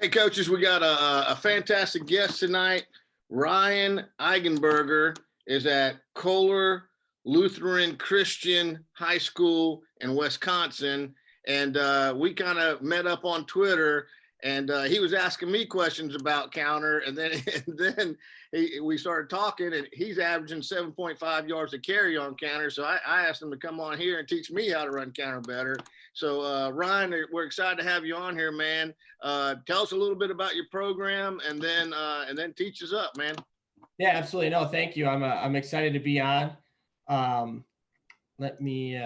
Hey, coaches, we got a fantastic guest tonight. Ryan Eigenberger is at Kohler Lutheran Christian High School in Wisconsin. And we kind of met up on Twitter, and he was asking me questions about counter. And then we started talking, and he's averaging 7.5 yards a carry on counter. So I asked him to come on here and teach me how to run counter better. So Ryan, we're excited to have you on here, man. Tell us a little bit about your program, and then teach us up, man. Yeah, absolutely. No, thank you. I'm excited to be on. Let me.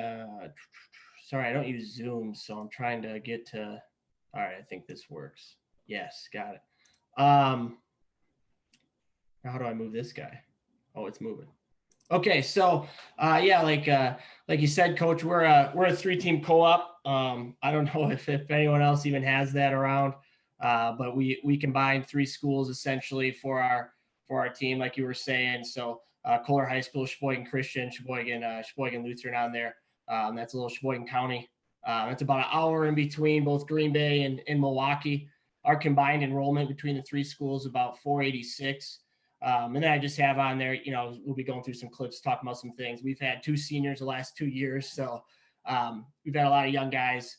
Sorry, I don't use Zoom, so I'm trying to get to. All right, I think this works. Yes, got it. How do I move this guy? Oh, it's moving. Okay, so yeah, like you said, Coach, we're a 3-team co-op. I don't know if anyone else even has that around, but we combine 3 schools essentially for our team, like you were saying. So Kohler High School, Sheboygan Christian, Sheboygan Lutheran on there. That's a little Sheboygan County. It's about an hour in between both Green Bay and Milwaukee. Our combined enrollment between the 3 schools is about 486. And then I just have on there, we'll be going through some clips, talking about some things. We've had 2 seniors the last 2 years. So we've had a lot of young guys.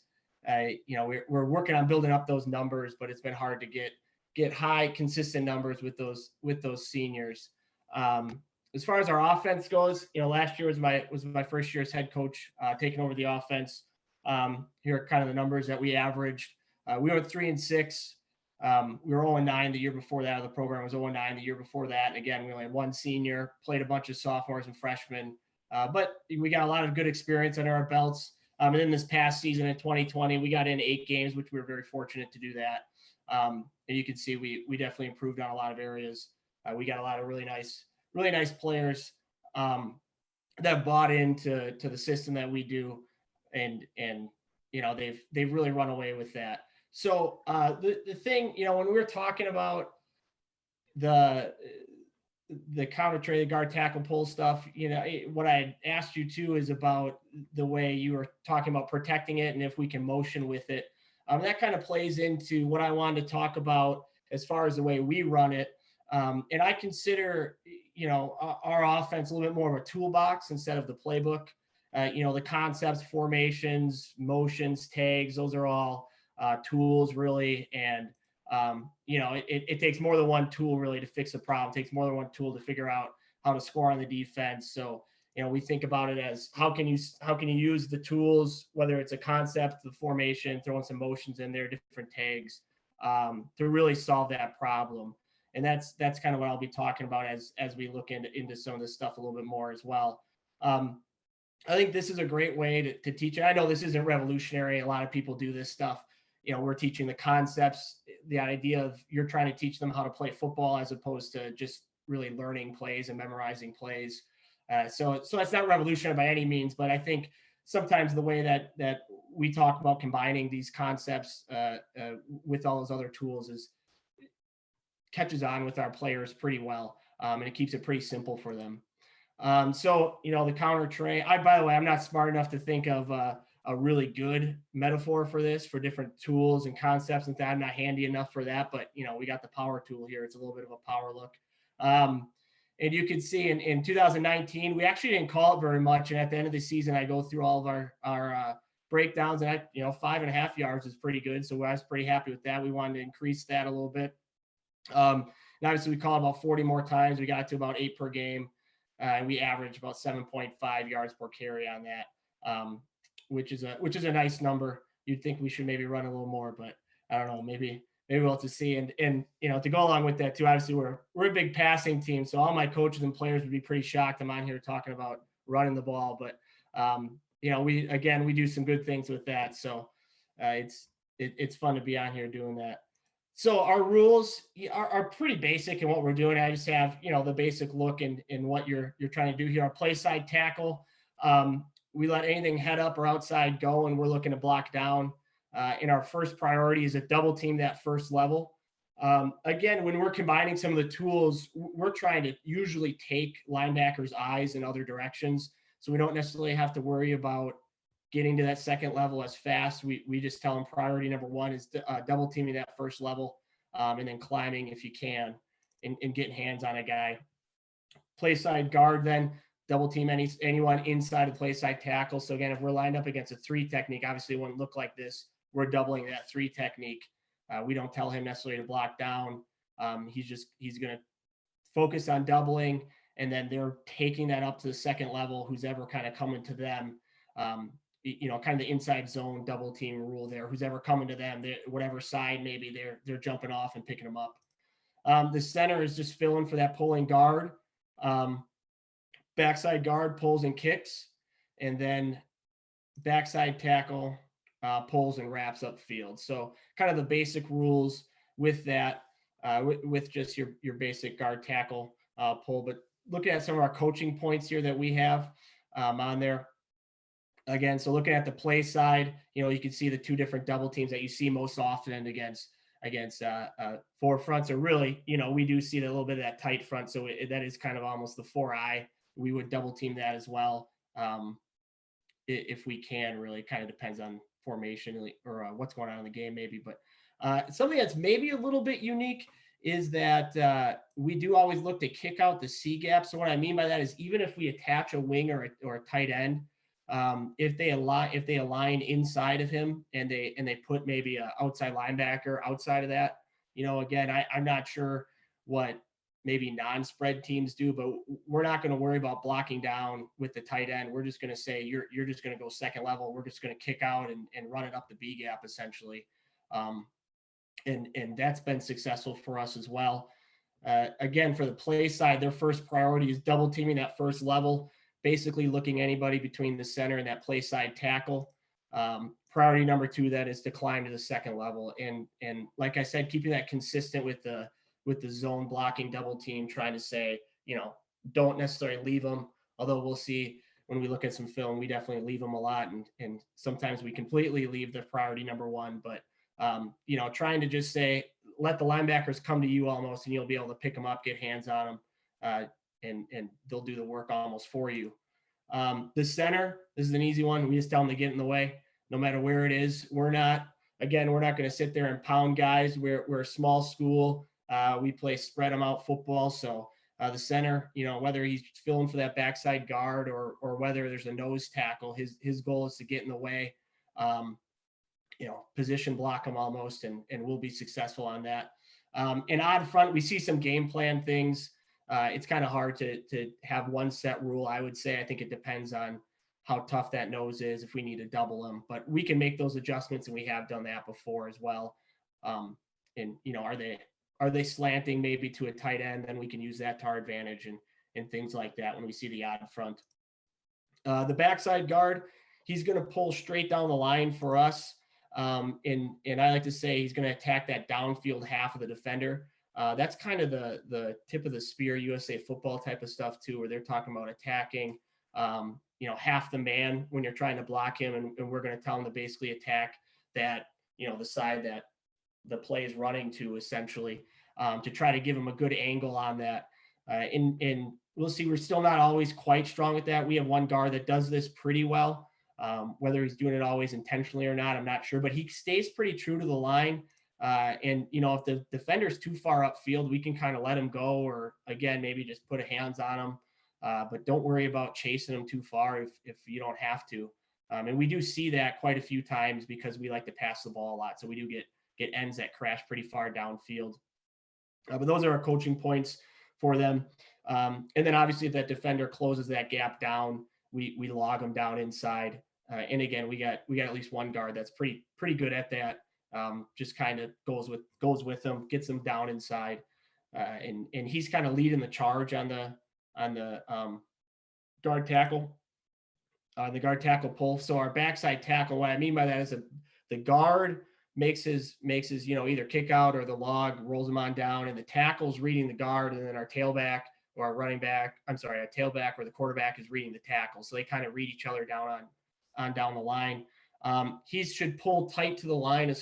We're working on building up those numbers, but it's been hard to get high, consistent numbers with those seniors. As far as our offense goes, last year was my first year as head coach, taking over the offense. Here are kind of the numbers that we averaged. We were 3-6. We were 0-9 the year before that. The program was 0-9 the year before that. And again, we only had 1 senior, played a bunch of sophomores and freshmen, but we got a lot of good experience under our belts. And then this past season in 2020, we got in 8 games, which we were very fortunate to do that. And you can see we definitely improved on a lot of areas. We got a lot of really nice players that bought into the system that we do, and they've really run away with that. So the thing, when we were talking about the counter Trey, the guard tackle pull stuff, what I asked you too is about the way you were talking about protecting it and if we can motion with it. That kind of plays into what I wanted to talk about as far as the way we run it. And I consider, our offense a little bit more of a toolbox instead of the playbook. The concepts, formations, motions, tags, those are all tools really. And, it takes more than one tool really to fix a problem. It takes more than one tool to figure out how to score on the defense. So, we think about it as how can you use the tools, whether it's a concept, the formation, throwing some motions in there, different tags, to really solve that problem. And that's kind of what I'll be talking about as we look into some of this stuff a little bit more as well. I think this is a great way to teach it. I know this isn't revolutionary. A lot of people do this stuff. We're teaching the concepts, the idea of you're trying to teach them how to play football as opposed to just really learning plays and memorizing plays. So it's not revolutionary by any means, but I think sometimes the way that we talk about combining these concepts with all those other tools catches on with our players pretty well, and it keeps it pretty simple for them. So the counter Trey. By the way, I'm not smart enough to think of a really good metaphor for this, for different tools and concepts and that. I'm not handy enough for that, but we got the power tool here. It's a little bit of a power look. And you can see in 2019, we actually didn't call it very much. And at the end of the season, I go through all of our breakdowns, and 5.5 yards is pretty good. So I was pretty happy with that. We wanted to increase that a little bit. And obviously we called about 40 more times. We got to about 8 per game. And we averaged about 7.5 yards per carry on that, which is a nice number. You'd think we should maybe run a little more, but I don't know, maybe we'll have to see. And to go along with that too, obviously we're a big passing team. So all my coaches and players would be pretty shocked I'm on here talking about running the ball, but we do some good things with that. So it's fun to be on here doing that. So our rules are pretty basic in what we're doing. I just have, the basic look in what you're trying to do here. Our play side tackle, we let anything head up or outside go, and we're looking to block down. And our first priority is a double team that first level. Again, when we're combining some of the tools, we're trying to usually take linebackers' eyes in other directions. So we don't necessarily have to worry about getting to that second level as fast. We just tell them priority number 1 is double teaming that first level. and then climbing if you can and getting hands on a guy. Play side guard, then double team anyone inside of play side tackle. So again, if we're lined up against a 3 technique, obviously it wouldn't look like this. We're doubling that 3 technique. We don't tell him necessarily to block down. He's going to focus on doubling, and then they're taking that up to the second level, who's ever kind of coming to them. Kind of the inside zone double team rule there. Who's ever coming to them, whatever side maybe they're jumping off and picking them up. The center is just filling for that pulling guard. Backside guard pulls and kicks, and then backside tackle pulls and wraps up field. So kind of the basic rules with that, with just your basic guard tackle pull. But looking at some of our coaching points here that we have on there. Again, so looking at the play side, you can see the 2 different double teams that you see most often against four fronts. Or really, we do see a little bit of that tight front. So that is kind of almost the 4-eye. We would double team that as well. If we can, really kind of depends on formation or what's going on in the game maybe. But something that's maybe a little bit unique is that we do always look to kick out the C gap. So what I mean by that is even if we attach a wing or a tight end, if they align inside of him and they put maybe an outside linebacker outside of that, again, I'm not sure what maybe non-spread teams do, but we're not going to worry about blocking down with the tight end. We're just going to say, you're just going to go second level. We're just going to kick out and run it up the B gap essentially. And that's been successful for us as well. Again, for the play side, their first priority is double teaming that first level, basically looking anybody between the center and that play side tackle. Priority number 2, that is to climb to the second level. And like I said, keeping that consistent with the zone blocking double team, trying to say, don't necessarily leave them. Although we'll see when we look at some film, we definitely leave them a lot. And sometimes we completely leave the priority number 1, but trying to just say, let the linebackers come to you almost, and you'll be able to pick them up, get hands on them, and they'll do the work almost for you. The center, this is an easy one. We just tell them to get in the way, no matter where it is. We're not going to sit there and pound guys. We're a small school. We play spread them out football. So the center, whether he's filling for that backside guard or whether there's a nose tackle, his goal is to get in the way, position block him almost, and we'll be successful on that. And odd front, we see some game plan things. It's kind of hard to have one set rule. I would say, I think it depends on how tough that nose is, if we need to double them, but we can make those adjustments, and we have done that before as well. And are they slanting maybe to a tight end? Then we can use that to our advantage and things like that when we see the odd front. The backside guard, he's going to pull straight down the line for us. And I like to say he's going to attack that downfield half of the defender. That's kind of the tip of the spear USA football type of stuff too, where they're talking about attacking, half the man when you're trying to block him. And we're going to tell him to basically attack that, the side that the play is running to, essentially, to try to give him a good angle on that. And we'll see, we're still not always quite strong with that. We have one guard that does this pretty well. Whether he's doing it always intentionally or not, I'm not sure, but he stays pretty true to the line. And if the defender's too far upfield, we can kind of let him go, or again, maybe just put a hands on him. But don't worry about chasing him too far if you don't have to. And we do see that quite a few times because we like to pass the ball a lot. So we do get ends that crash pretty far downfield. But those are our coaching points for them. And then obviously if that defender closes that gap down, we log them down inside. And again, we got at least one guard that's pretty good at that. Just kind of goes with them, gets them down inside. And he's kind of leading the charge on the guard tackle, the guard tackle pull. So our backside tackle, what I mean by that is the guard makes his either kick out or the log, rolls him on down, and the tackle's reading the guard, and then our tailback or our tailback or the quarterback is reading the tackle. So they kind of read each other down the line. He should pull tight to the line,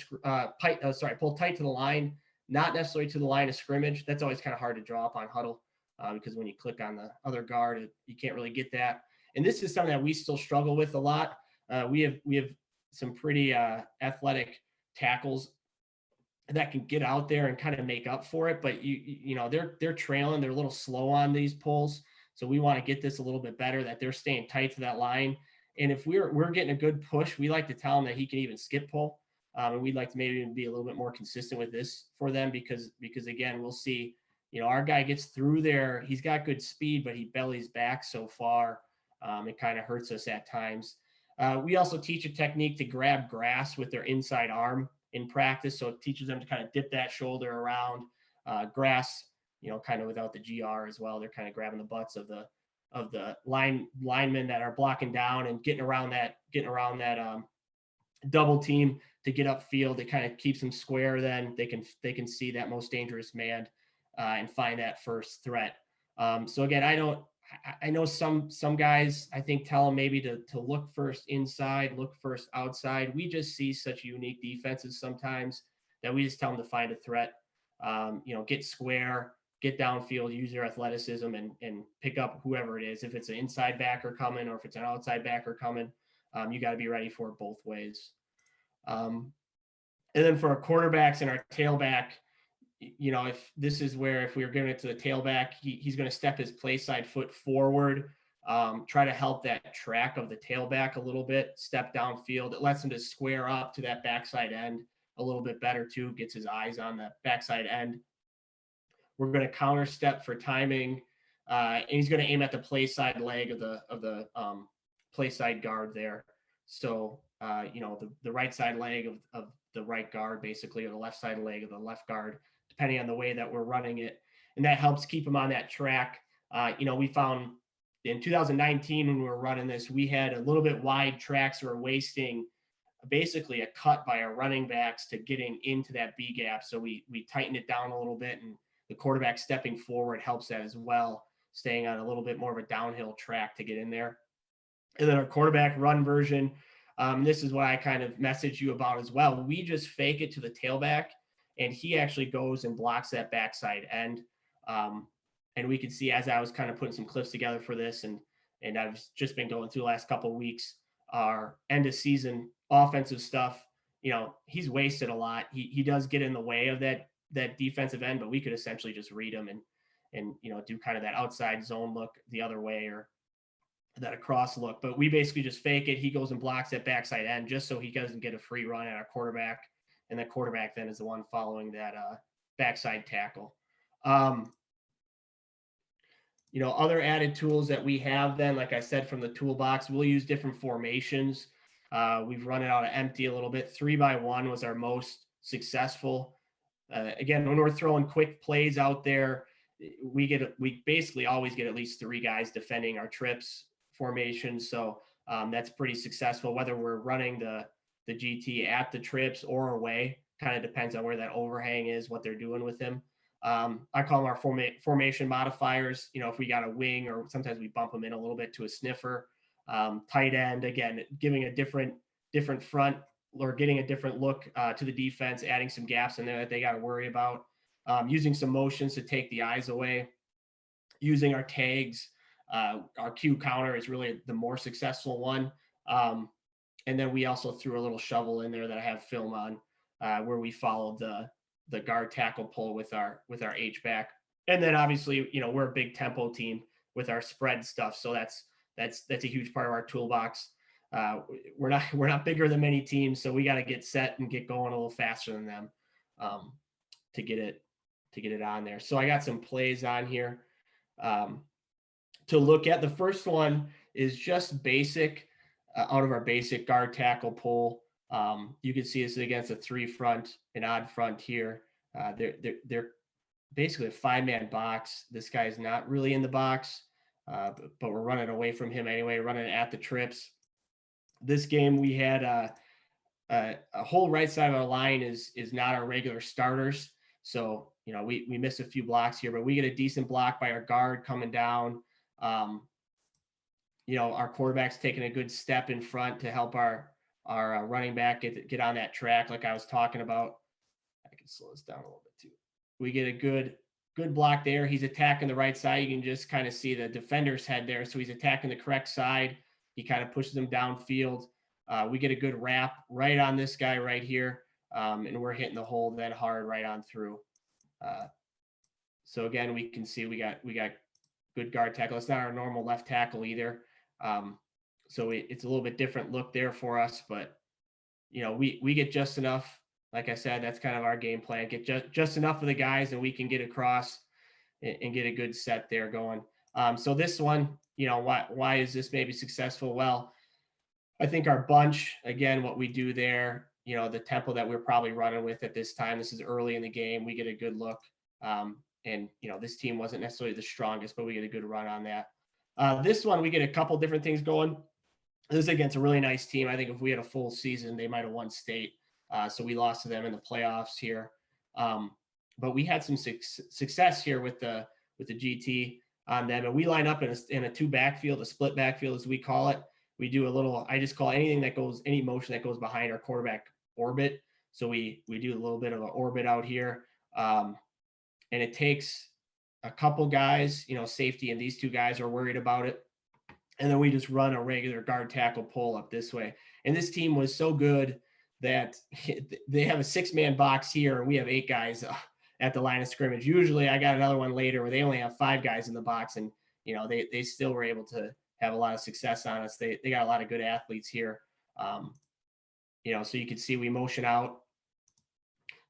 pull tight to the line, not necessarily to the line of scrimmage. That's always kind of hard to draw up on huddle because when you click on the other guard, you can't really get that. And this is something that we still struggle with a lot. We have some pretty athletic tackles that can get out there and kind of make up for it. But you know, they're trailing, they're a little slow on these pulls. So we want to get this a little bit better, that they're staying tight to that line. And if we're getting a good push, we like to tell them that he can even skip pull. And we'd like to maybe even be a little bit more consistent with this for them, because again, we'll see, you know, our guy gets through there. He's got good speed, but he bellies back so far. It kind of hurts us at times. We also teach a technique to grab grass with their inside arm in practice. So it teaches them to kind of dip that shoulder around grass, you know, kind of without the GR as well. They're kind of grabbing the butts of the linemen that are blocking down and getting around that double team to get upfield. It kind of keeps them square. Then they can see that most dangerous man and find that first threat. So again, I know some guys, I think, tell them maybe to look first inside, look first outside. We just see such unique defenses sometimes that we just tell them to find a threat, you know, get square, get downfield, use their athleticism, and pick up whoever it is. If it's an inside backer coming or if it's an outside backer coming, you got to be ready for it both ways. And then for our quarterbacks and our tailback, you know, if this is where, if we were giving it to the tailback, he's going to step his play side foot forward, try to help that track of the tailback a little bit, step downfield. It lets him to square up to that backside end a little bit better too, gets his eyes on the backside end. We're going to counter step for timing, and he's going to aim at the play side leg of the play side guard there. So, you know, the right side leg of the right guard, basically, or the left side leg of the left guard, depending on the way that we're running it. And that helps keep him on that track. You know, we found in 2019 when we were running this, we had a little bit wide tracks. We were wasting basically a cut by our running backs to getting into that B gap. So we tightened it down a little bit, and the quarterback stepping forward helps that as well, staying on a little bit more of a downhill track to get in there. And then our quarterback run version, this is what I kind of messaged you about as well. We just fake it to the tailback, and he actually goes and blocks that backside end. And we can see, as I was kind of putting some clips together for this, and I've just been going through the last couple of weeks, our end of season offensive stuff, you know, he's wasted a lot. He does get in the way of that defensive end, but we could essentially just read him and you know, do kind of that outside zone look the other way, or that across look. But we basically just fake it. He goes and blocks that backside end just so he doesn't get a free run at our quarterback. And that quarterback then is the one following that backside tackle. You know, other added tools that we have then, like I said, from the toolbox, we'll use different formations. We've run it out of empty a little bit. 3-by-1 was our most successful. Again, when we're throwing quick plays out there, we basically always get at least 3 guys defending our trips formation. So that's pretty successful, whether we're running the GT at the trips or away. Kind of depends on where that overhang is, what they're doing with him. I call them our formation modifiers. You know, if we got a wing, or sometimes we bump them in a little bit to a sniffer. Tight end, again, giving a different front, or getting a different look to the defense, adding some gaps in there that they got to worry about. Using some motions to take the eyes away. Using our tags. Our Q counter is really the more successful one. And then we also threw a little shovel in there that I have film on, where we followed the guard tackle pull with our H-back. And then obviously, you know, we're a big tempo team with our spread stuff. So that's a huge part of our toolbox. We're not bigger than many teams, so we got to get set and get going a little faster than them to get it on there. So I got some plays on here to look at. The first one is just basic out of our basic guard tackle pull. You can see this against a 3 front, an odd front here. They're basically a 5-man box. This guy is not really in the box, but we're running away from him anyway, running at the trips. This game we had a whole right side of our line is not our regular starters. So, you know, we missed a few blocks here, but we get a decent block by our guard coming down. You know, our quarterback's taking a good step in front to help our running back get on that track, like I was talking about. I can slow this down a little bit too. We get a good block there. He's attacking the right side. You can just kind of see the defender's head there. So he's attacking the correct side. He kind of pushes him downfield. We get a good wrap right on this guy right here. and we're hitting the hole then hard right on through. So again, we can see we got good guard tackle. It's not our normal left tackle either. So it's a little bit different look there for us, but we get just enough. Like I said, that's kind of our game plan. Get just enough of the guys, and we can get across and get a good set there going. So this one, why is this maybe successful? Well, I think our bunch, again, what we do there, the tempo that we're probably running with at this time, this is early in the game, we get a good look. And this team wasn't necessarily the strongest, but we get a good run on that. This one, we get a couple different things going. This is against a really nice team. I think if we had a full season, they might have won state. So we lost to them in the playoffs here. But we had some success here with the GT on them. And we line up in a two backfield, a split backfield, as we call it. We do I just call any motion that goes behind our quarterback orbit. So we do a little bit of an orbit out here. And it takes a couple guys, safety, and these two guys are worried about it. And then we just run a regular guard tackle pull up this way. And this team was so good that they have a 6-man box here, and we have 8 guys at the line of scrimmage. Usually I got another one later where they only have 5 guys in the box, and, they still were able to have a lot of success on us. They got a lot of good athletes here. So you can see we motion out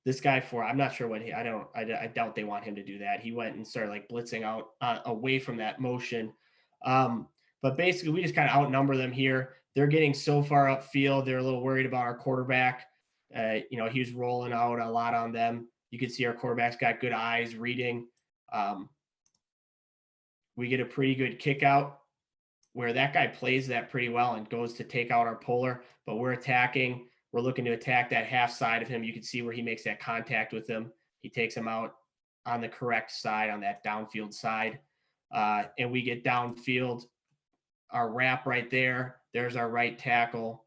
this guy I'm not sure what I doubt they want him to do that. He went and started like blitzing out away from that motion. But basically we just kind of outnumber them here. They're getting so far upfield. They're a little worried about our quarterback. He was rolling out a lot on them. You can see our quarterback's got good eyes reading. We get a pretty good kick out where that guy plays that pretty well and goes to take out our puller, but we're looking to attack that half side of him. You can see where he makes that contact with him. He takes him out on the correct side, on that downfield side. And we get downfield, our wrap right there. There's our right tackle.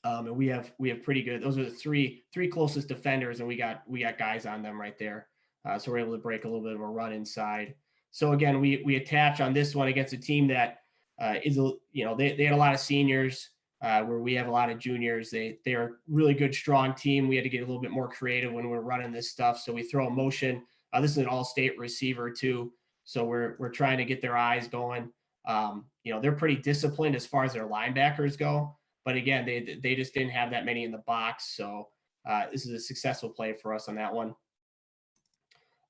And we have pretty good, those are the three closest defenders, and we got guys on them right there. So we're able to break a little bit of a run inside. So again, we attach on this one against a team that they had a lot of seniors, where we have a lot of juniors. They're a really good, strong team. We had to get a little bit more creative when we're running this stuff. So we throw a motion. This is an all-state receiver too. So we're trying to get their eyes going. They're pretty disciplined as far as their linebackers go, but again, they just didn't have that many in the box. So this is a successful play for us on that one.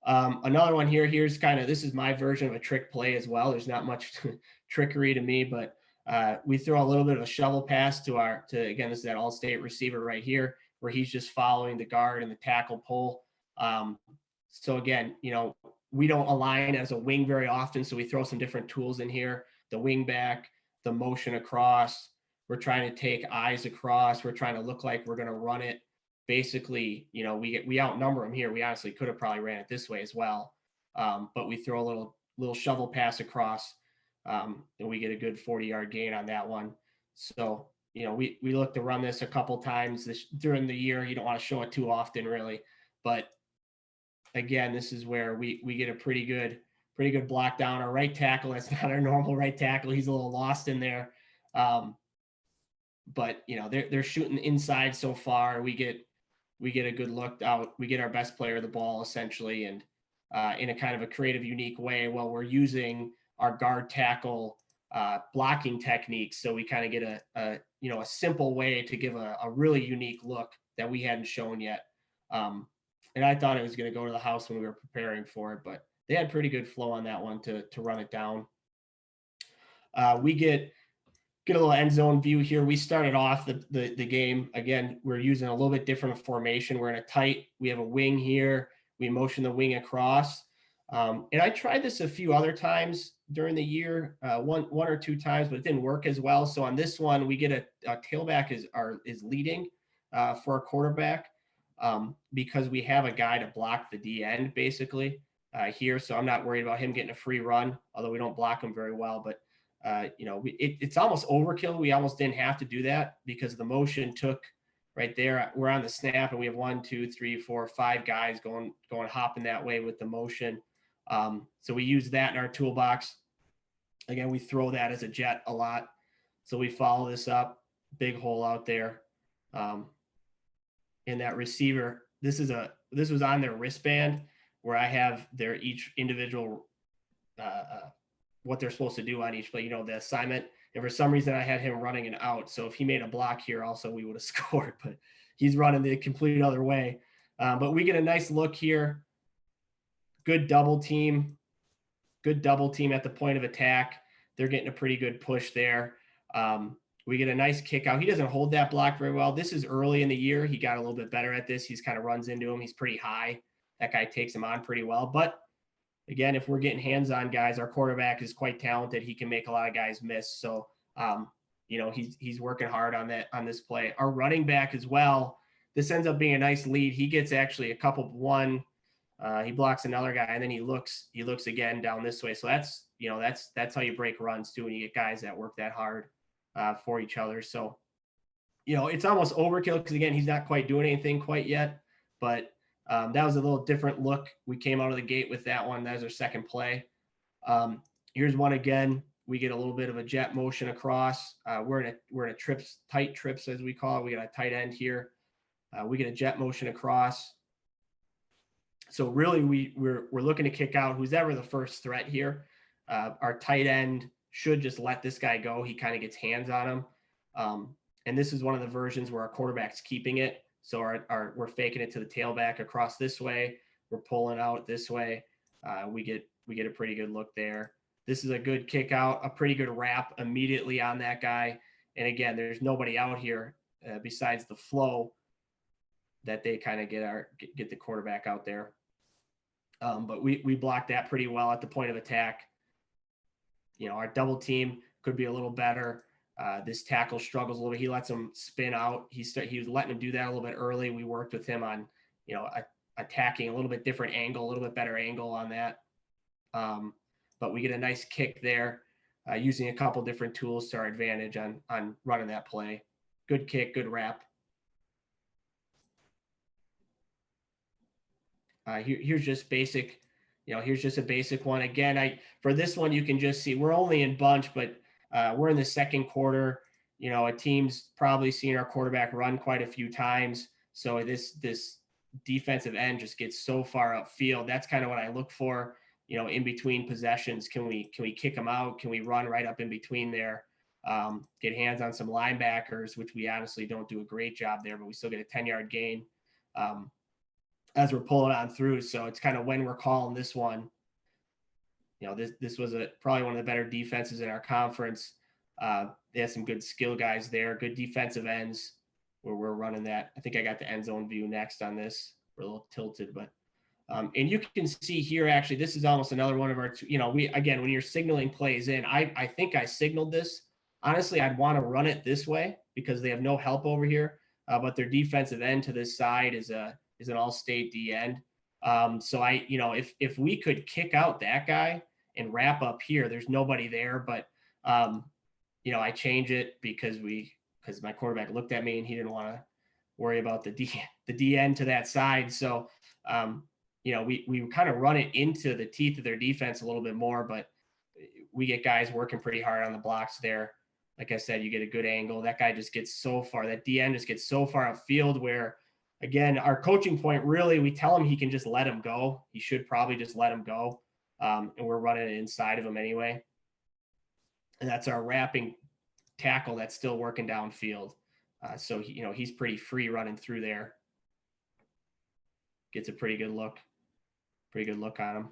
Another one here's this is my version of a trick play as well. There's not much trickery to me, but we throw a little bit of a shovel pass again, this is that all-state receiver right here, where he's just following the guard and the tackle pull. So again, we don't align as a wing very often, so we throw some different tools in here. The wing back, the motion across. We're trying to take eyes across. We're trying to look like we're going to run it. Basically, we outnumber them here. We honestly could have probably ran it this way as well, but we throw a little shovel pass across, and we get a good 40-yard gain on that one. So we look to run this a couple times during the year. You don't want to show it too often, really, but again, this is where we get a pretty good block down. Our right tackle, that's not our normal right tackle. He's a little lost in there. But they're shooting inside so far. We get a good look out. We get our best player the ball essentially, and in a kind of a creative, unique way while we're using our guard tackle blocking techniques. So we kind of get a simple way to give a really unique look that we hadn't shown yet. And I thought it was going to go to the house when we were preparing for it, but they had pretty good flow on that one to run it down. We get a little end zone view here. We started off the game. Again, we're using a little bit different formation. We're in a tight, we have a wing here. We motion the wing across. And I tried this a few other times during the year, one or two times, but it didn't work as well. So on this one, we get a tailback is leading for our quarterback, because we have a guy to block the D end basically here. So I'm not worried about him getting a free run, although we don't block him very well, but it's almost overkill. We almost didn't have to do that because the motion took right there. We're on the snap and we have 1, 2, 3, 4, 5 guys going hopping that way with the motion. So we use that in our toolbox. Again, we throw that as a jet a lot. So we follow this up, big hole out there. and that receiver, this was on their wristband where I have their each individual what they're supposed to do on each play, the assignment. And for some reason, I had him running an out. So if he made a block here, also we would have scored. But he's running the complete other way. But we get a nice look here. Good double team at the point of attack. They're getting a pretty good push there. We get a nice kick out. He doesn't hold that block very well. This is early in the year. He got a little bit better at this. He's kind of runs into him. He's pretty high. That guy takes him on pretty well. But again, if we're getting hands-on guys, our quarterback is quite talented. He can make a lot of guys miss. So, he's working hard on this play. Our running back as well. This ends up being a nice lead. He gets actually a couple one. He blocks another guy, and then he looks again down this way. So that's how you break runs too, when you get guys that work that hard for each other. So, it's almost overkill because again, he's not quite doing anything quite yet, but that was a little different look. We came out of the gate with that one. That was our second play. Here's one again. We get a little bit of a jet motion across. We're in a tight trips as we call it. We got a tight end here. We get a jet motion across. So really, we're looking to kick out who's ever the first threat here. Our tight end should just let this guy go. He kind of gets hands on him. And this is one of the versions where our quarterback's keeping it. So we're faking it to the tailback across this way. We're pulling out this way. We get a pretty good look there. This is a good kick out, a pretty good wrap immediately on that guy. And again, there's nobody out here besides the flow that they kind of get the quarterback out there. But we blocked that pretty well at the point of attack. Our double team could be a little better. This tackle struggles a little bit. He lets him spin out. He was letting him do that a little bit early. We worked with him on, attacking a little bit different angle, a little bit better angle on that. But we get a nice kick there, using a couple different tools to our advantage on running that play. Good kick, good wrap. Here's just basic, here's just a basic one. Again, for this one, you can just see we're only in bunch, but we're in the second quarter. A team's probably seen our quarterback run quite a few times. So this defensive end just gets so far upfield. That's kind of what I look for, in between possessions. Can we kick them out? Can we run right up in between there? Get hands on some linebackers, which we honestly don't do a great job there, but we still get a 10-yard gain as we're pulling on through. So it's kind of when we're calling this one. This was probably one of the better defenses in our conference. They had some good skill guys there, good defensive ends where we're running that. I think I got the end zone view next on this. We're a little tilted, but and you can see here, actually, this is almost another one of our, when you're signaling plays in, I think I signaled this. Honestly, I'd want to run it this way because they have no help over here, but their defensive end to this side is an all-state D end. So if we could kick out that guy and wrap up here, there's nobody there, but I change it because my quarterback looked at me and he didn't want to worry about the D end to that side. So we kind of run it into the teeth of their defense a little bit more, but we get guys working pretty hard on the blocks there. Like I said, you get a good angle. That guy just gets so far, that D end just gets so far upfield where, again, our coaching point, really, we tell him he can just let him go. He should probably just let him go. And we're running it inside of him anyway. And that's our wrapping tackle that's still working downfield. So he's pretty free running through there. Gets a pretty good look on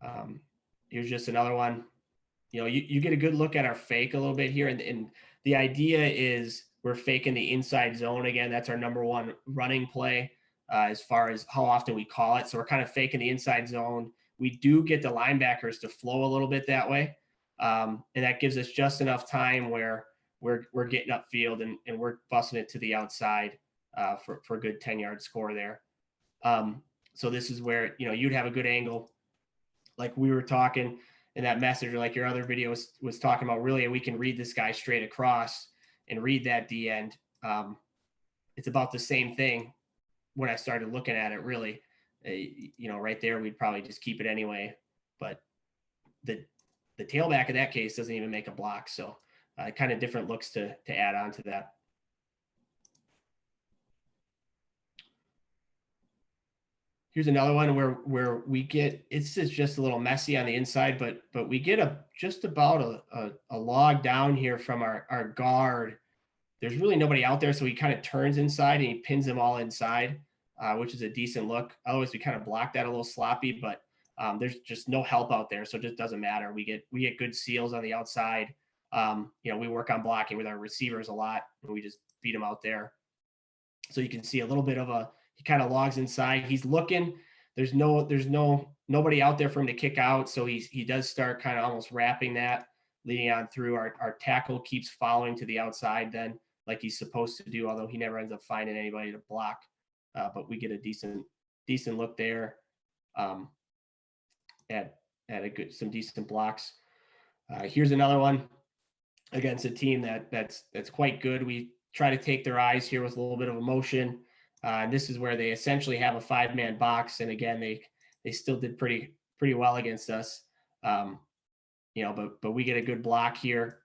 him. Here's just another one. You get a good look at our fake a little bit here. And the idea is we're faking the inside zone again. That's our number one running play as far as how often we call it. So we're kind of faking the inside zone. We do get the linebackers to flow a little bit that way. And that gives us just enough time where we're getting upfield and we're busting it to the outside for a good 10-yard score there. So this is where, you'd have a good angle like we were talking in that message, or like your other video was talking about, really, we can read this guy straight across and read that D end. It's about the same thing when I started looking at it, really. Right there, we'd probably just keep it anyway. But the tailback in that case doesn't even make a block. So kind of different looks to add on to that. Here's another one where we get, it's just a little messy on the inside, but we get just about a log down here from our guard. There's really nobody out there, so he kind of turns inside and he pins them all inside, which is a decent look. Otherwise, we kind of block that a little sloppy, but there's just no help out there, so it just doesn't matter. We get good seals on the outside. We work on blocking with our receivers a lot, and we just beat them out there. So you can see a little bit of he kind of logs inside. He's looking. There's nobody out there for him to kick out, so he does start kind of almost wrapping that, leading on through. Our tackle keeps following to the outside then, like he's supposed to do, although he never ends up finding anybody to block. But we get a decent look there at some decent blocks. Here's another one against a team that's quite good. We try to take their eyes here with a little bit of emotion. And this is where they essentially have a 5-man box. And again, they still did pretty well against us. But we get a good block here.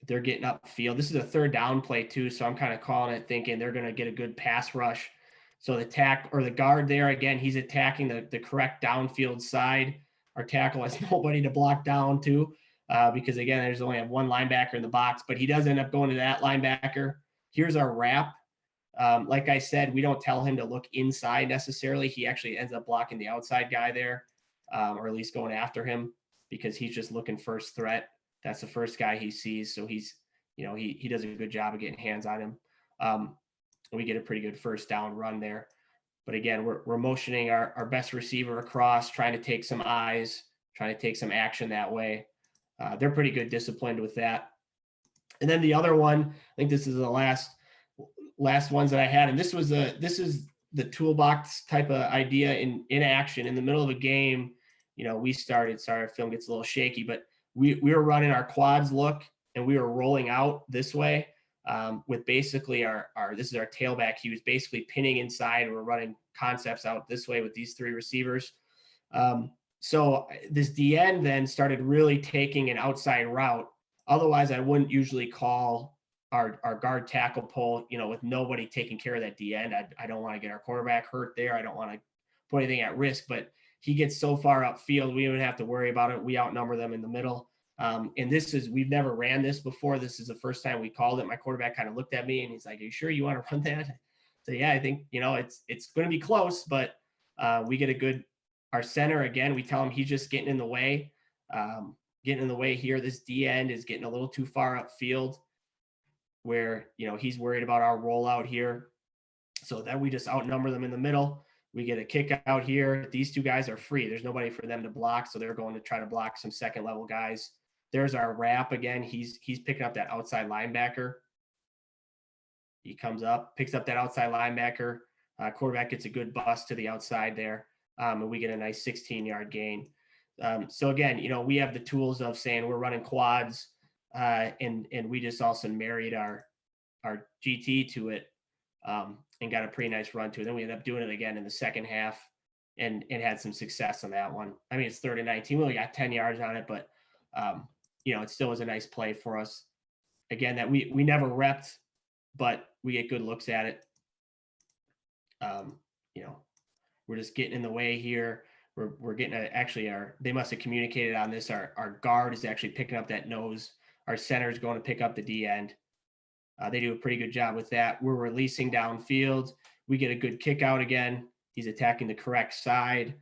They're getting upfield. This is a 3rd down play too. So I'm kind of calling it thinking they're going to get a good pass rush. So the guard there, again, he's attacking the correct downfield side. Our tackle has nobody to block down to because again, there's only one linebacker in the box, but he does end up going to that linebacker. Here's our wrap. Like I said, we don't tell him to look inside necessarily. He actually ends up blocking the outside guy there, or at least going after him because he's just looking first threat. That's the first guy he sees. So he does a good job of getting hands on him. We get a pretty good 1st down run there. But again, we're motioning our best receiver across, trying to take some eyes, trying to take some action that way. They're pretty good disciplined with that. And then the other one, I think this is the last ones that I had. And this is the toolbox type of idea in action in the middle of a game. We started, sorry, our film gets a little shaky, but we were running our quads look and we were rolling out this way with basically this is our tailback. He was basically pinning inside. We're running concepts out this way with these 3 receivers. So this DN then started really taking an outside route. Otherwise, I wouldn't usually call our guard tackle pull, with nobody taking care of that DN. I don't want to get our quarterback hurt there. I don't want to put anything at risk, but he gets so far upfield, we don't have to worry about it. We outnumber them in the middle. And we've never ran this before. This is the first time we called it. My quarterback kind of looked at me and he's like, "Are you sure you want to run that?" So yeah, I think, it's going to be close, but we get our center again, we tell him he's just getting in the way, here. This D end is getting a little too far upfield where, he's worried about our rollout here. So then we just outnumber them in the middle. We get a kick out here. These 2 guys are free. There's nobody for them to block. So they're going to try to block some 2nd level guys. There's our wrap again. He's picking up that outside linebacker. He comes up, picks up that outside linebacker. Quarterback gets a good bust to the outside there. And we get a nice 16-yard gain. So again, we have the tools of saying we're running quads and we just also married our GT to it and got a pretty nice run to it. Then we ended up doing it again in the second half and had some success on that one. I mean, it's 3rd and 19. We only got 10 yards on it, but it still was a nice play for us. Again, that we never repped, but we get good looks at it. We're just getting in the way here. We're getting they must have communicated on this. Our guard is actually picking up that nose. Our center is going to pick up the D end. They do a pretty good job with that. We're releasing downfield. We get a good kick out again. He's attacking the correct side.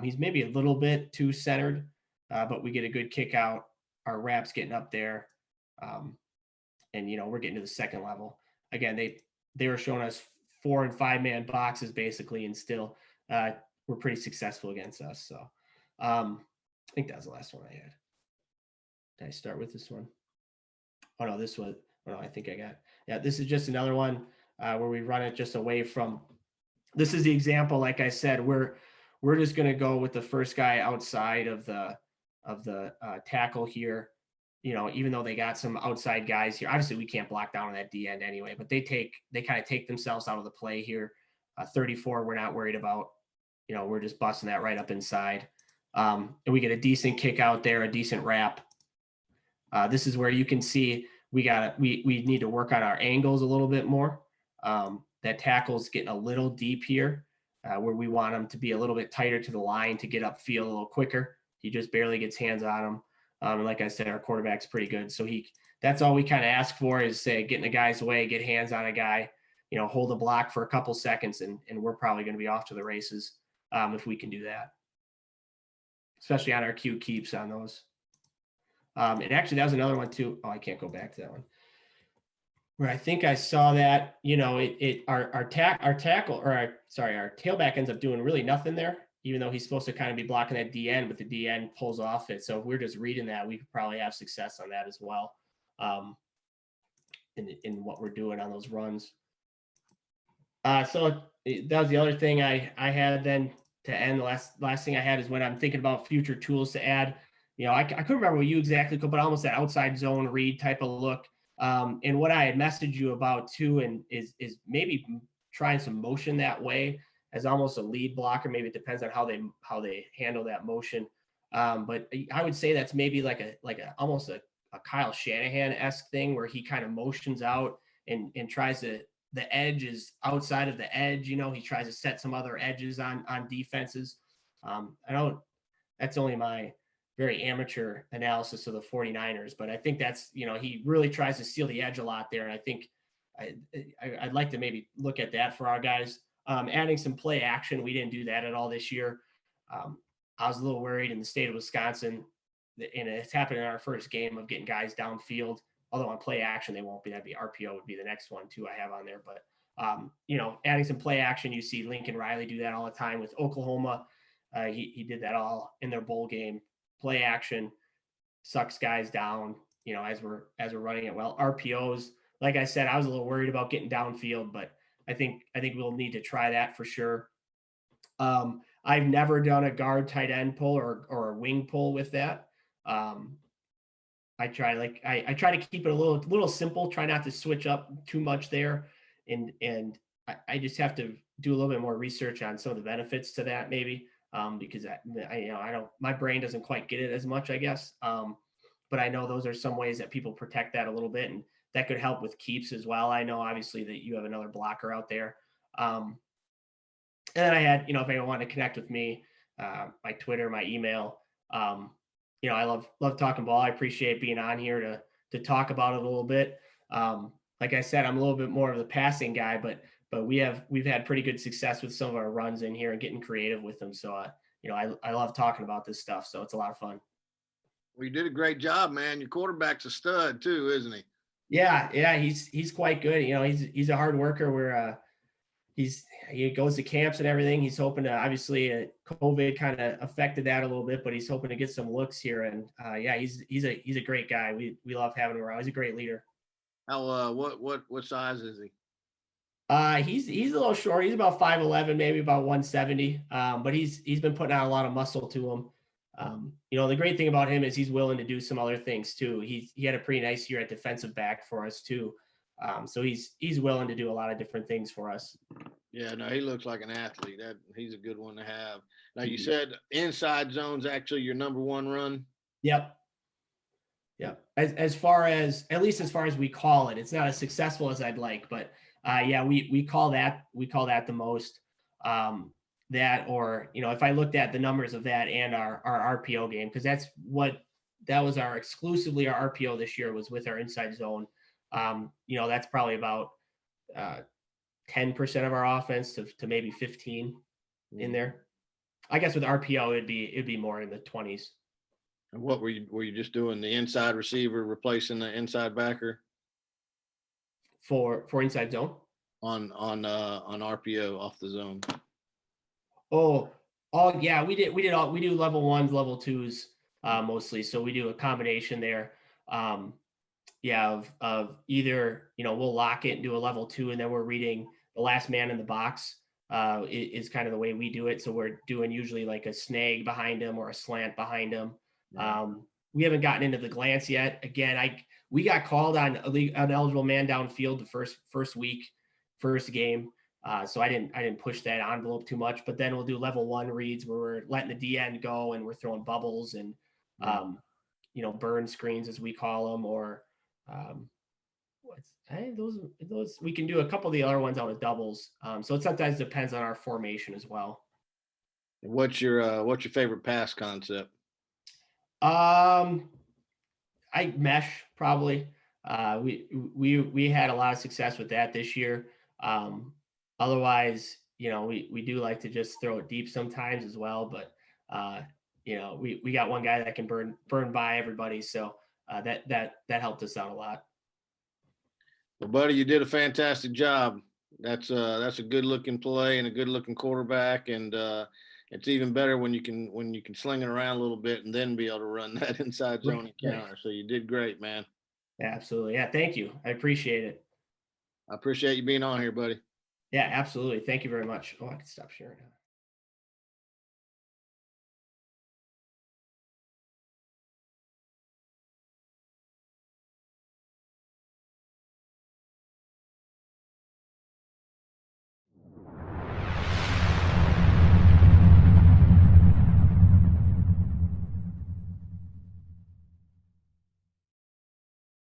He's maybe a little bit too centered, but we get a good kick out. Our wrap's getting up there. We're getting to the 2nd level. Again, they were showing us 4 and 5-man boxes basically, and still were pretty successful against us. So I think that was the last one I had. Did I start with this one? Oh no, this one. Oh no, I think I got. Yeah, this is just another one where we run it just away from. This is the example. Like I said, we're just going to go with the first guy outside of the tackle here. Even though they got some outside guys here, obviously we can't block down on that D end anyway, but they kind of take themselves out of the play here. 34, we're not worried about, we're just busting that right up inside. And we get a decent kick out there, a decent wrap. This is where you can see we need to work on our angles a little bit more. That tackle's getting a little deep here. where we want him to be a little bit tighter to the line to get upfield a little quicker. He just barely gets hands on him. And like I said, our quarterback's pretty good. So that's all we kind of ask for is say, get in the guy's way, get hands on a guy, hold a block for a couple seconds, and we're probably going to be off to the races if we can do that, especially on our Q keeps on those. And actually, that was another one too. Oh, I can't go back to that one. Where I think I saw that, our tailback ends up doing really nothing there, even though he's supposed to kind of be blocking that DN, but the DN pulls off it. So if we're just reading that, we could probably have success on that as well, in what we're doing on those runs. So that was the other thing I had then to end. The last thing I had is when I'm thinking about future tools to add. I couldn't remember what you exactly could, but almost that outside zone read type of look. And what I had messaged you about too, and is maybe trying some motion that way as almost a lead blocker. Maybe it depends on how they handle that motion. But I would say that's maybe like a almost a Kyle Shanahan-esque thing where he kind of motions out and tries to, the edge is outside of the edge. He tries to set some other edges on defenses. That's only my very amateur analysis of the 49ers, but I think that's, he really tries to steal the edge a lot there. And I think I'd like to maybe look at that for our guys. Adding some play action. We didn't do that at all this year. I was a little worried in the state of Wisconsin, and it's happened in our first game of getting guys downfield, although on play action, they won't be. That'd be RPO would be the next one too I have on there. But, adding some play action, you see Lincoln Riley do that all the time with Oklahoma. He did that all in their bowl game. Play action, sucks guys down, as we're running it well. RPOs, like I said, I was a little worried about getting downfield, but I think we'll need to try that for sure. I've never done a guard tight end pull or a wing pull with that. I try to keep it a little simple, try not to switch up too much there. And I just have to do a little bit more research on some of the benefits to that maybe. Because my brain doesn't quite get it as much, I guess. But I know those are some ways that people protect that a little bit, and that could help with keeps as well. I know obviously that you have another blocker out there. And then I had, if anyone wanted to connect with me, my Twitter, my email, I love talking ball. I appreciate being on here to talk about it a little bit. Like I said, I'm a little bit more of the passing guy, but we've had pretty good success with some of our runs in here and getting creative with them. So, I love talking about this stuff. So it's a lot of fun. Well, you did a great job, man. Your quarterback's a stud too, isn't he? Yeah. He's quite good. He's a hard worker where, he goes to camps and everything. He's hoping to, obviously COVID kind of affected that a little bit, but he's hoping to get some looks here. And he's a great guy. We love having him around. He's a great leader. How, what size is he? He's a little short. He's about 5'11", maybe about 170. But he's been putting out a lot of muscle to him. The great thing about him is he's willing to do some other things too. He had a pretty nice year at defensive back for us too. So he's willing to do a lot of different things for us. Yeah, no, he looks like an athlete. He's a good one to have. Now you said inside zone's actually your number one run. Yep. As far as we call it, it's not as successful as I'd like, but we call that the most. That, or if I looked at the numbers of that and our RPO game, because that was exclusively our RPO this year was with our inside zone. That's probably about 10% of our offense to maybe 15 in there. I guess with RPO it'd be more in the 20s. And what were you just doing? The inside receiver replacing the inside backer for inside zone on RPO off the zone. Oh yeah, we do level ones, level twos mostly. So we do a combination there. Of either we'll lock it and do a level two, and then we're reading the last man in the box is kind of the way we do it. So we're doing usually like a snag behind him or a slant behind him. We haven't gotten into the glance yet. Again, we got called on an eligible man downfield the first game. So I didn't push that envelope too much, but then we'll do level one reads where we're letting the DN go and we're throwing bubbles and, burn screens as we call them, or those we can do a couple of the other ones out of doubles. So it sometimes depends on our formation as well. What's your favorite pass concept? I mesh probably. We had a lot of success with that this year. Otherwise, we do like to just throw it deep sometimes as well. But we got one guy that can burn by everybody, so that helped us out a lot. Well, buddy, you did a fantastic job. That's a good looking play and a good looking quarterback, and it's even better when you can sling it around a little bit and then be able to run that inside zone encounter. So you did great, man. Yeah, absolutely. Yeah, thank you. I appreciate it. I appreciate you being on here, buddy. Yeah, absolutely. Thank you very much. Oh, I can stop sharing now.